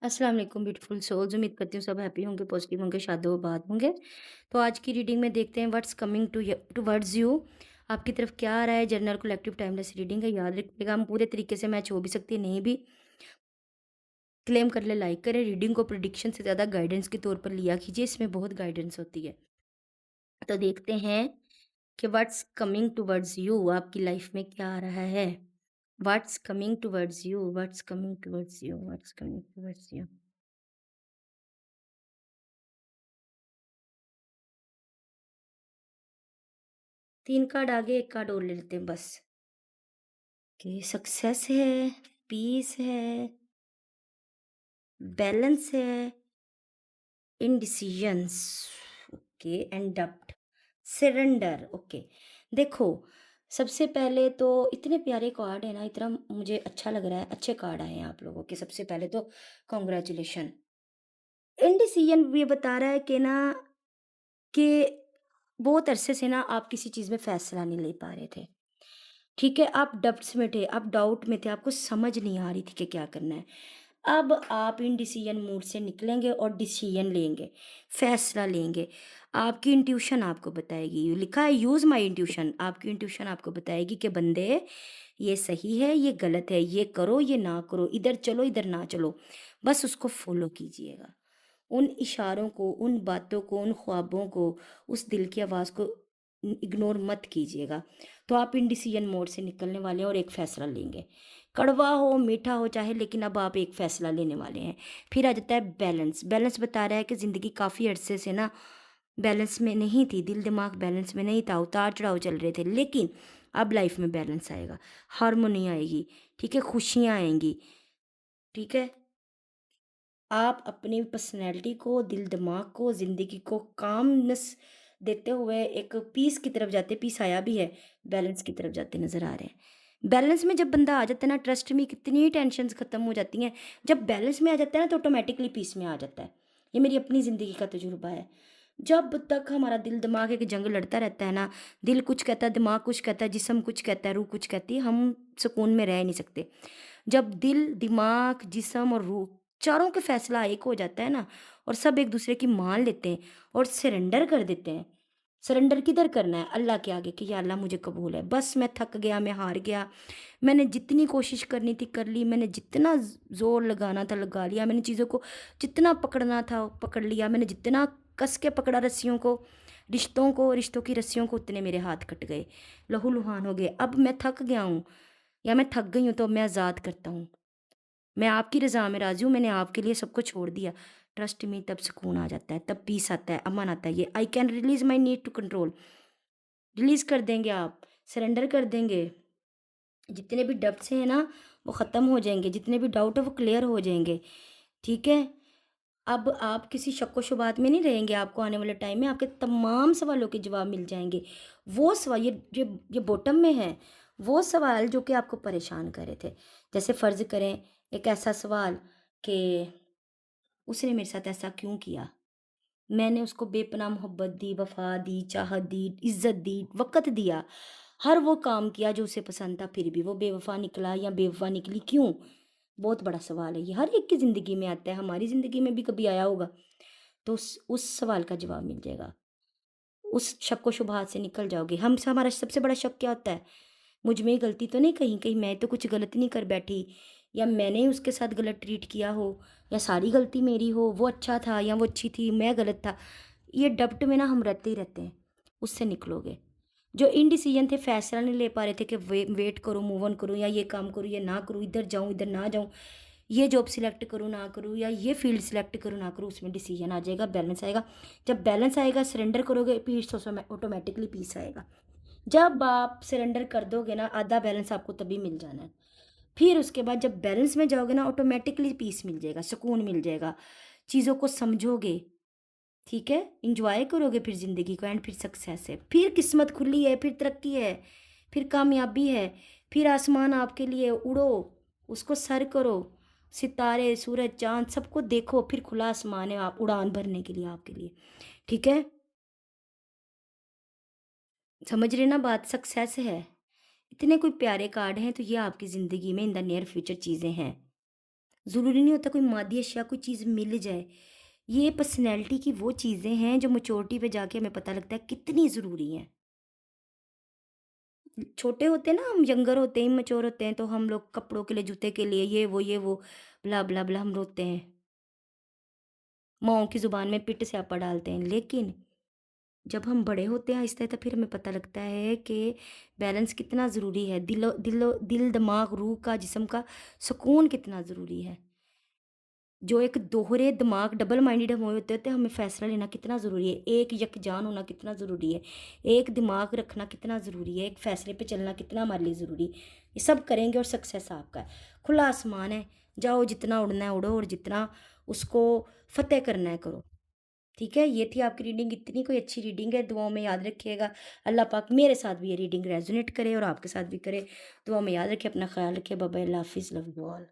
अस्सलाम वालेकुम beautiful souls. उम्मीद करती हूँ सब हैप्पी होंगे, पॉजिटिव होंगे, शादोबाद होंगे। तो आज की रीडिंग में देखते हैं व्हाट्स कमिंग टुवर्ड्स यू। आपकी तरफ क्या आ रहा है? जनरल कलेक्टिव टाइमलेस रीडिंग है, याद रखिएगा। हम पूरे तरीके से मैच हो भी सकती है, नहीं भी। क्लेम कर ले, लाइक करें। रीडिंग को प्रिडिक्शन से ज़्यादा गाइडेंस के तौर पर लिया कीजिए, इसमें बहुत गाइडेंस होती है। तो देखते हैं कि व्हाट्स कमिंग टुवर्ड्स यू, आपकी लाइफ में क्या आ रहा है। What's coming towards you, what's coming towards you, what's coming towards you. 3 card आगे, 1 कार्ड और ले लेते हैं बस। कि सक्सेस है, पीस है, बैलेंस है, इंडिसीजंस, ओके, एंड डब्ट, सरेंडर, ओके। देखो, सबसे पहले तो इतने प्यारे कार्ड है ना, इतना मुझे अच्छा लग रहा है, अच्छे कार्ड आए हैं आप लोगों के। सबसे पहले तो कॉन्ग्रेचुलेशन। इंडिसीजन ये बता रहा है कि ना, कि बहुत अरसे से ना आप किसी चीज़ में फैसला नहीं ले पा रहे थे। ठीक है, आप डब्ट्स में थे, आप डाउट में थे, आपको समझ नहीं आ रही थी कि क्या करना है। अब आप इन डिसीजन मूड से निकलेंगे और डिसीजन लेंगे, फैसला लेंगे। आपकी इंट्यूशन आपको बताएगी, लिखा है यूज़ माय इंट्यूशन। आपकी इंट्यूशन आपको बताएगी कि बंदे, ये सही है, ये गलत है, ये करो, ये ना करो, इधर चलो, इधर ना चलो। बस उसको फ़ॉलो कीजिएगा। उन इशारों को, उन बातों को, उन ख्वाबों को, उस दिल की आवाज़ को इग्नोर मत कीजिएगा। तो आप इंडिसीजन मोड से निकलने वाले हैं और एक फ़ैसला लेंगे। कड़वा हो, मीठा हो चाहे, लेकिन अब आप एक फ़ैसला लेने वाले हैं। फिर आ जाता है बैलेंस। बैलेंस बता रहा है कि ज़िंदगी काफ़ी अरसे से ना बैलेंस में नहीं थी, दिल-दिमाग बैलेंस में नहीं था, उतार-चढ़ाव चल रहे थे। लेकिन अब लाइफ़ में बैलेंस आएगा, हार्मोनी आएगी, ठीक है? खुशियाँ आएँगी, ठीक है? आप अपनी पर्सनैलिटी को, दिल-दिमाग को, ज़िंदगी को कामनेस देते हुए एक पीस की तरफ जाते, पीस आया भी है, बैलेंस की तरफ जाते नज़र आ रहे हैं। बैलेंस में जब बंदा आ जाता है ना, ट्रस्ट में कितनी टेंशन्स खत्म हो जाती हैं। जब बैलेंस में आ जाता है ना, तो ऑटोमैटिकली पीस में आ जाता है। ये मेरी अपनी ज़िंदगी का तजुर्बा है। जब तक हमारा दिल-दिमाग एक जंग लड़ता रहता है ना, दिल कुछ कहता है, दिमाग कुछ कहता है, जिस्म कुछ कहता है, रूह कुछ कहती है, हम सुकून में रह नहीं सकते। जब दिल, दिमाग, जिस्म और रूह चारों का फैसला एक हो जाता है ना, और सब एक दूसरे की मान लेते हैं और सरेंडर कर देते हैं। सरेंडर किधर करना है? अल्लाह के आगे कि या अल्लाह मुझे कबूल है। बस मैं थक गया, मैं हार गया। मैंने जितनी कोशिश करनी थी कर ली, मैंने जितना ज़ोर लगाना था लगा लिया, मैंने चीज़ों को जितना पकड़ना था पकड़ लिया, मैंने जितना कस के पकड़ा रस्सियों को, रिश्तों की रस्सियों को, उतने मेरे हाथ कट गए, लहूलुहान हो गए। अब मैं थक गया हूँ या मैं थक गई हूँ, तो अब मैं आज़ाद करता हूँ। मैं आपकी रज़ा में राज़ी हूँ, मैंने आपके लिए सब कुछ छोड़ दिया। ट्रस्ट मी, तब सुकून आ जाता है, तब पीस आता है, अमन आता है। ये I can release my need to control, release कर देंगे आप, सरेंडर कर देंगे। जितने भी डब्ट्स हैं ना, वो ख़त्म हो जाएँगे, जितने भी डाउट है वो क्लियर हो जाएँगे, ठीक है? अब आप किसी शक-व-शुबात में नहीं रहेंगे, आपको आने वाले टाइम में आपके तमाम सवालों के जवाब मिल जाएँगे। वो सवाल ये बॉटम में है, वो सवाल जो कि आपको परेशान कर रहे थे। जैसे फ़र्ज़ करें एक ऐसा सवाल कि उसने मेरे साथ ऐसा क्यों किया? मैंने उसको बेपनाह मोहब्बत दी, वफ़ा दी, चाहत दी, इज़्ज़त दी, वक़्त दिया, हर वो काम किया जो उसे पसंद था, फिर भी वो बेवफ़ा निकला या बेवफ़ा निकली क्यों? बहुत बड़ा सवाल है ये, हर एक की ज़िंदगी में आता है, हमारी ज़िंदगी में भी कभी आया होगा। तो उस सवाल का जवाब मिल जाएगा। उस शक-व-शुबहात से निकल जाओगे। हम स हमारा सबसे बड़ा शक क्या होता है? मुझ में ही गलती तो नहीं कहीं, कहीं मैं तो कुछ गलत नहीं कर बैठी, या मैंने उसके साथ गलत ट्रीट किया हो, या सारी गलती मेरी हो, वो अच्छा था या वो अच्छी थी, मैं गलत था। ये डब्ट में ना हम रहते ही रहते हैं, उससे निकलोगे। जो इनडिसीजन थे, फैसला नहीं ले पा रहे थे कि वेट करूँ, मूव ऑन करूँ, या ये काम करूँ या ना करूँ, इधर जाऊँ, इधर ना जाऊँ, ये जॉब सिलेक्ट करूँ, ना करूँ, या ये फील्ड सिलेक्ट करूँ, ना करूँ, उसमें डिसीजन आ जाएगा, बैलेंस आएगा। जब बैलेंस आएगा, सरेंडर करोगे, पीस ऑटोमेटिकली पीस आएगा। जब आप सरेंडर कर दोगे ना, आधा बैलेंस आपको तभी मिल जाना है। फिर उसके बाद जब बैलेंस में जाओगे ना, ऑटोमेटिकली पीस मिल जाएगा, सुकून मिल जाएगा, चीज़ों को समझोगे, ठीक है? एन्जॉय करोगे फिर ज़िंदगी को, एंड फिर सक्सेस है, फिर किस्मत खुली है, फिर तरक्की है, फिर कामयाबी है, फिर आसमान आपके लिए, उड़ो, उसको सर करो, सितारे, सूरज, चाँद सबको देखो, फिर खुला आसमान है आप उड़ान भरने के लिए आपके लिए, ठीक है? समझ रहे ना बात? सक्सेस है। इतने कोई प्यारे कार्ड हैं, तो ये आपकी ज़िंदगी में इन द नियर फ्यूचर चीज़ें हैं। ज़रूरी नहीं होता कोई मादी अशिया कोई चीज़ मिल जाए। ये पर्सनैलिटी की वो चीज़ें हैं जो मैच्योरिटी पे जाके हमें पता लगता है कितनी ज़रूरी हैं। छोटे होते हैं ना हम यंगर होते हैं, इमैच्योर होते हैं तो हम लोग कपड़ों के लिए, जूते के लिए ये वो ब्ला, ब्ला, ब्ला हम रोते हैं। माँओं की ज़ुबान में पिट स्यापा डालते हैं। लेकिन जब हम बड़े होते हैं आहिस्ता-आहिस्ता फिर हमें पता लगता है कि बैलेंस कितना ज़रूरी है। दिल, दिमाग, रूह का, जिस्म का सुकून कितना ज़रूरी है। जो एक दोहरे दिमाग डबल माइंडेड हम होते हैं तो हमें फ़ैसला लेना कितना ज़रूरी है। एक यकजान होना कितना ज़रूरी है। एक दिमाग रखना कितना ज़रूरी है। एक फ़ैसले पे चलना कितना हमारे लिए ज़रूरी है। ये सब करेंगे और सक्सेस आपका है। खुला आसमान है, जाओ जितना उड़ना है उड़ो और जितना उसको फ़तेह करना है करो। ठीक है? ये थी आपकी रीडिंग, इतनी कोई अच्छी रीडिंग है, दुआओं में याद रखिएगा। अल्लाह पाक मेरे साथ भी ये रीडिंग रेज़ोनेट करे और आपके साथ भी करे। दुआ में याद रखिए, अपना ख़्याल रखिए। बाय बाय, अल्लाह हाफ़िज़, लव यू ऑल।